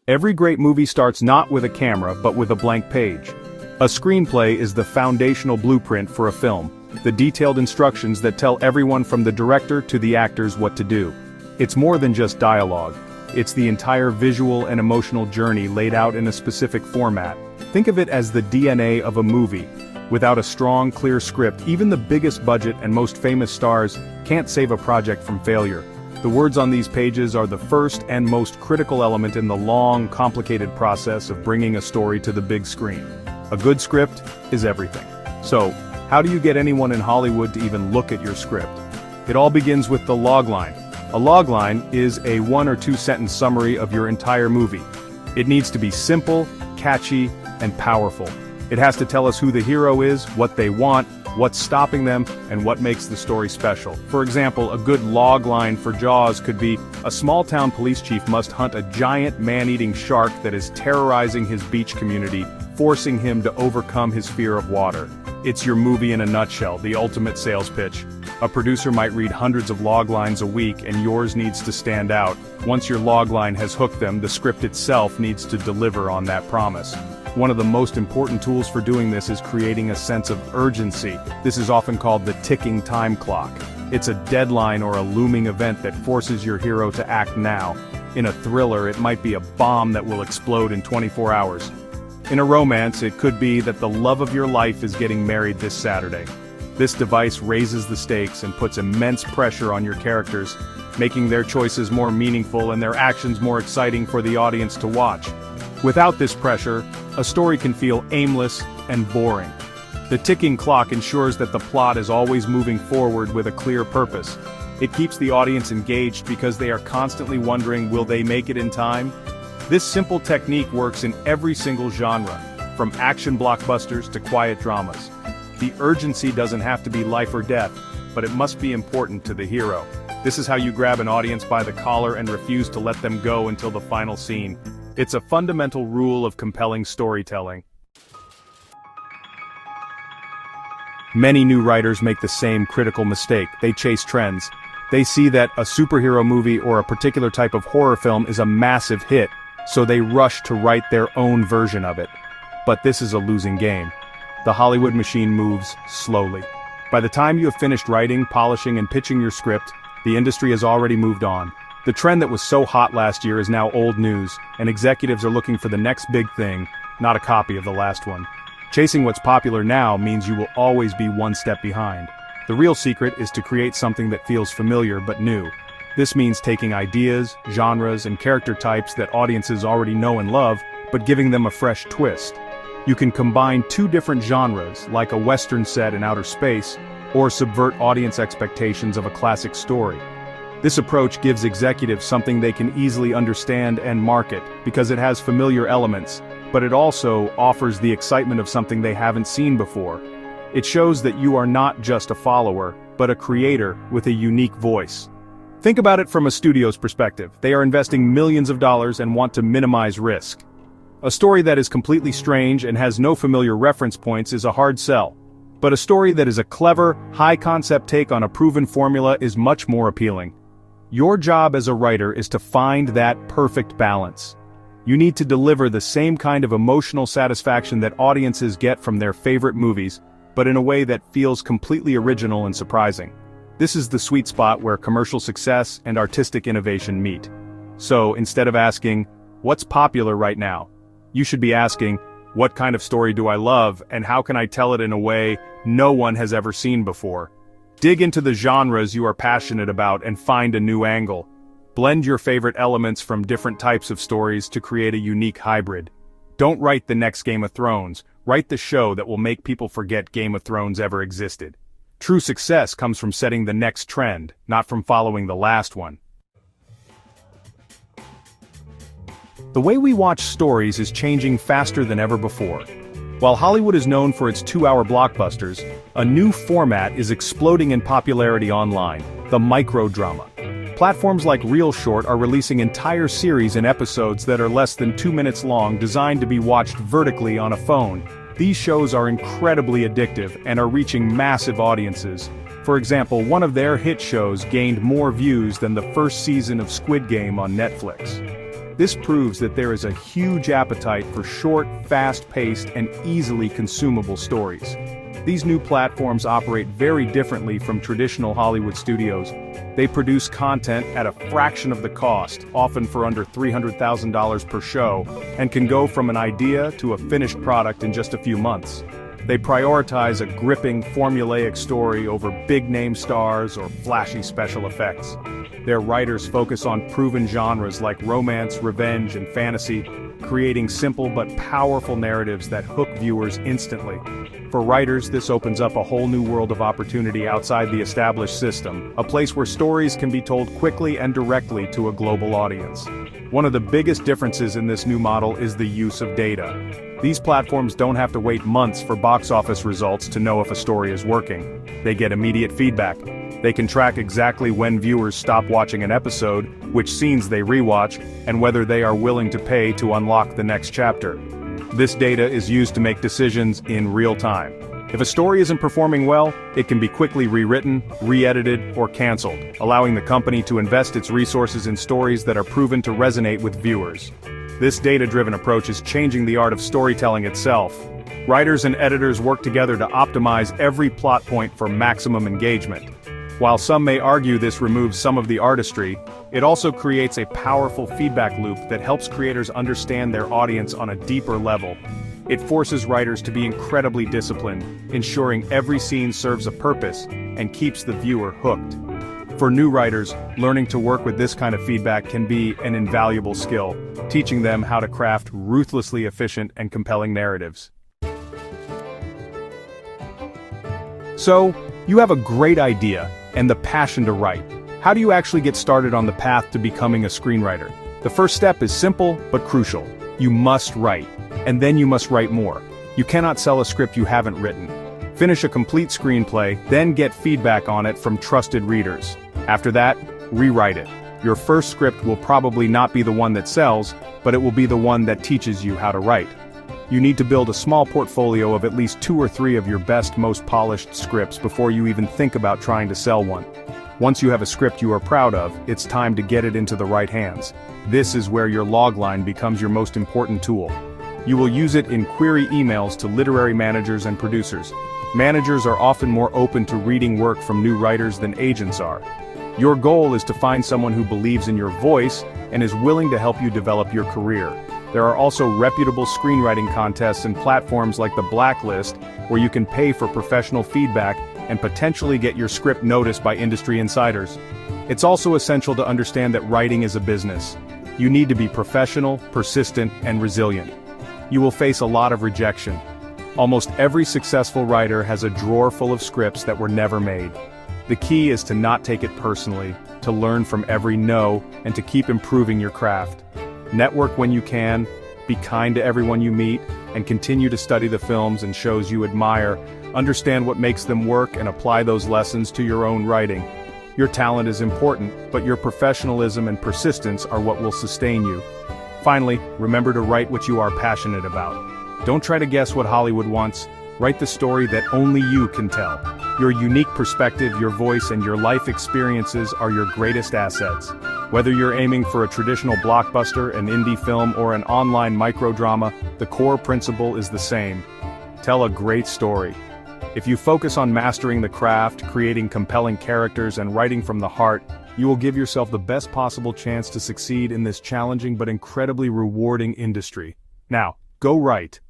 Every great movie starts not with a camera but with a blank page. A screenplay is the foundational blueprint for a film, the detailed instructions that tell everyone from the director to the actors what to do. It's more than just dialogue. It's the entire visual and emotional journey laid out in a specific format. Think of it as the DNA of a movie. Without a strong, clear script, even the biggest budget and most famous stars can't save a project from failure. The words on these pages are the first and most critical element in the long, complicated process of bringing a story to the big screen. A good script is everything. So, how do you get anyone in Hollywood to even look at your script? It all begins with the logline. A logline is a 1 or 2 sentence summary of your entire movie. It needs to be simple, catchy, and powerful. It has to tell us who the hero is, what they want, what's stopping them, and what makes the story special. For example, a good logline for Jaws could be, a small-town police chief must hunt a giant man-eating shark that is terrorizing his beach community, forcing him to overcome his fear of water. It's your movie in a nutshell, the ultimate sales pitch. A producer might read hundreds of loglines a week and yours needs to stand out. Once your logline has hooked them, the script itself needs to deliver on that promise. One of the most important tools for doing this is creating a sense of urgency. This is often called the ticking time clock. It's a deadline or a looming event that forces your hero to act now. In a thriller, it might be a bomb that will explode in 24 hours. In a romance, it could be that the love of your life is getting married this Saturday. This device raises the stakes and puts immense pressure on your characters, making their choices more meaningful and their actions more exciting for the audience to watch. Without this pressure, a story can feel aimless and boring. The ticking clock ensures that the plot is always moving forward with a clear purpose. It keeps the audience engaged because they are constantly wondering, will they make it in time? This simple technique works in every single genre, from action blockbusters to quiet dramas. The urgency doesn't have to be life or death, but it must be important to the hero. This is how you grab an audience by the collar and refuse to let them go until the final scene. It's a fundamental rule of compelling storytelling. Many new writers make the same critical mistake. They chase trends. They see that a superhero movie or a particular type of horror film is a massive hit, so they rush to write their own version of it. But this is a losing game. The Hollywood machine moves slowly. By the time you have finished writing, polishing, and pitching your script, the industry has already moved on. The trend that was so hot last year is now old news, and executives are looking for the next big thing, not a copy of the last one. Chasing what's popular now means you will always be one step behind. The real secret is to create something that feels familiar but new. This means taking ideas, genres, and character types that audiences already know and love, but giving them a fresh twist. You can combine 2 different genres, like a Western set in outer space, or subvert audience expectations of a classic story. This approach gives executives something they can easily understand and market, because it has familiar elements, but it also offers the excitement of something they haven't seen before. It shows that you are not just a follower, but a creator with a unique voice. Think about it from a studio's perspective. They are investing millions of dollars and want to minimize risk. A story that is completely strange and has no familiar reference points is a hard sell. But a story that is a clever, high-concept take on a proven formula is much more appealing. Your job as a writer is to find that perfect balance. You need to deliver the same kind of emotional satisfaction that audiences get from their favorite movies, but in a way that feels completely original and surprising. This is the sweet spot where commercial success and artistic innovation meet. So, instead of asking, what's popular right now? You should be asking, what kind of story do I love, and how can I tell it in a way no one has ever seen before? Dig into the genres you are passionate about and find a new angle. Blend your favorite elements from different types of stories to create a unique hybrid. Don't write the next Game of Thrones, write the show that will make people forget Game of Thrones ever existed. True success comes from setting the next trend, not from following the last one. The way we watch stories is changing faster than ever before. While Hollywood is known for its 2-hour blockbusters, a new format is exploding in popularity online, the microdrama. Platforms like ReelShort are releasing entire series and episodes that are less than 2 minutes long, designed to be watched vertically on a phone. These shows are incredibly addictive and are reaching massive audiences. For example, one of their hit shows gained more views than the first season of Squid Game on Netflix. This proves that there is a huge appetite for short, fast-paced, and easily consumable stories. These new platforms operate very differently from traditional Hollywood studios. They produce content at a fraction of the cost, often for under $300,000 per show, and can go from an idea to a finished product in just a few months. They prioritize a gripping, formulaic story over big-name stars or flashy special effects. Their writers focus on proven genres like romance, revenge, and fantasy, creating simple but powerful narratives that hook viewers instantly. For writers, this opens up a whole new world of opportunity outside the established system, a place where stories can be told quickly and directly to a global audience. One of the biggest differences in this new model is the use of data. These platforms don't have to wait months for box office results to know if a story is working. They get immediate feedback. They can track exactly when viewers stop watching an episode, which scenes they rewatch, and whether they are willing to pay to unlock the next chapter. This data is used to make decisions in real time. If a story isn't performing well, it can be quickly rewritten, re-edited, or canceled, allowing the company to invest its resources in stories that are proven to resonate with viewers. This data-driven approach is changing the art of storytelling itself. Writers and editors work together to optimize every plot point for maximum engagement. While some may argue this removes some of the artistry, it also creates a powerful feedback loop that helps creators understand their audience on a deeper level. It forces writers to be incredibly disciplined, ensuring every scene serves a purpose and keeps the viewer hooked. For new writers, learning to work with this kind of feedback can be an invaluable skill, teaching them how to craft ruthlessly efficient and compelling narratives. So, you have a great idea and the passion to write. How do you actually get started on the path to becoming a screenwriter? The first step is simple but crucial. You must write, and then you must write more. You cannot sell a script you haven't written. Finish a complete screenplay, then get feedback on it from trusted readers. After that, rewrite it. Your first script will probably not be the one that sells, but it will be the one that teaches you how to write. You need to build a small portfolio of at least 2 or 3 of your best, most polished scripts before you even think about trying to sell one. Once you have a script you are proud of, it's time to get it into the right hands. This is where your logline becomes your most important tool. You will use it in query emails to literary managers and producers. Managers are often more open to reading work from new writers than agents are. Your goal is to find someone who believes in your voice and is willing to help you develop your career. There are also reputable screenwriting contests and platforms like the Blacklist, where you can pay for professional feedback and potentially get your script noticed by industry insiders. It's also essential to understand that writing is a business. You need to be professional, persistent, and resilient. You will face a lot of rejection. Almost every successful writer has a drawer full of scripts that were never made. The key is to not take it personally, to learn from every no, and to keep improving your craft. Network when you can, be kind to everyone you meet, and continue to study the films and shows you admire, understand what makes them work, and apply those lessons to your own writing. Your talent is important, but your professionalism and persistence are what will sustain you. Finally, remember to write what you are passionate about. Don't try to guess what Hollywood wants. Write the story that only you can tell. Your unique perspective, your voice, and your life experiences are your greatest assets. Whether you're aiming for a traditional blockbuster, an indie film, or an online microdrama, the core principle is the same. Tell a great story. If you focus on mastering the craft, creating compelling characters, and writing from the heart, you will give yourself the best possible chance to succeed in this challenging but incredibly rewarding industry. Now, go write.